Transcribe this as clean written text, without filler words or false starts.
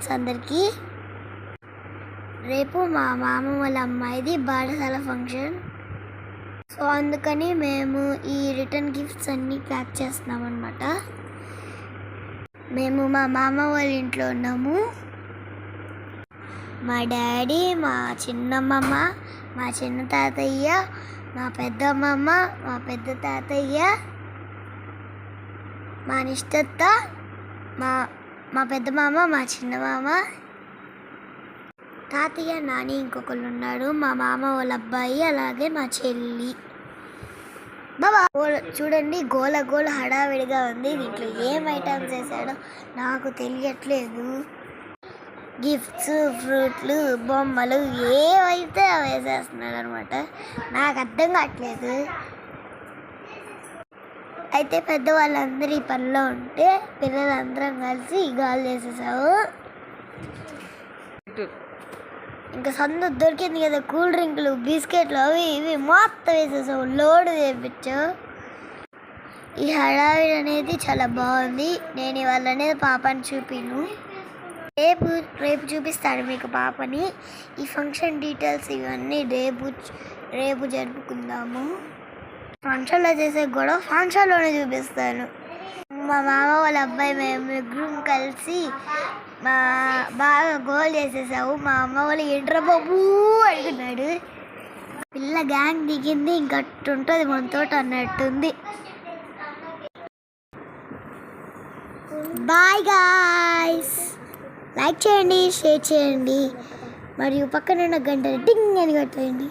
Friends అందరికీ. రేపు మా మామ వాళ్ళ అమ్మాయిది బారసాల ఫంక్షన్. సో అందుకని మేము ఈ రిటర్న్ గిఫ్ట్స్ అన్నీ ప్యాక్ చేస్తున్నాం అన్నమాట. మేము మా మామ వాళ్ళ ఇంట్లో ఉన్నాము. మా డాడీ, మా చిన్నమ్మమ్మ, మా చిన్న తాతయ్య, మా పెద్దమ్మమ్మ, మా పెద్ద తాతయ్య, మా నిష్టత్త, మా పెద్ద మామ, మా చిన్న మామ, తాతయ్య, నాని ఇంకొకళ్ళు ఉన్నాడు, మా మామ వాళ్ళ అబ్బాయి, అలాగే మా చెల్లి. బాబా చూడండి, గోల గోల హడావిడిగా ఉంది. దీంట్లో ఏం ఐటమ్స్ వేసాడో నాకు తెలియట్లేదు. గిఫ్ట్స్, ఫ్రూట్లు, బొమ్మలు ఏవైతే అవి వేసేస్తున్నాడు అనమాట. నాకు అర్థం కావట్లేదు. అయితే పెద్దవాళ్ళందరూ ఈ పనిలో ఉంటే పిల్లలందరం కలిసి గాలి వేసేసావు. ఇంకా సందు దొరికింది కదా, కూల్ డ్రింకులు, బిస్కెట్లు, అవి ఇవి మొత్తం వేసేసావు, లోడ్ చేయించావు. ఈ హడావిడి అనేది చాలా బాగుంది. నేను ఇవాళ అనేది పాపని చూపిను, రేపు చూపిస్తాడు మీకు పాపని. ఈ ఫంక్షన్ డీటెయిల్స్ ఇవన్నీ రేపు జరుపుకుందాము. ఫంక్షన్లో చేసే గొడవ ఫంక్షన్లోనే చూపిస్తాను. మా మామ వాళ్ళ అబ్బాయి మేము ముగ్గురం కలిసి బాగా గోల్ చేసేసావు. మా అమ్మ వాళ్ళు ఏంట్రా బాబు అడుగున్నాడు. పిల్ల గ్యాంగ్ దిగింది, ఇంకట్టుంటుంది మనతో అన్నట్టుంది. బాయ్ గాయ్స్, లైక్ చేయండి, షేర్ చేయండి, మరియు పక్కనున్న గంటని టింగ్ అని కొట్టండి.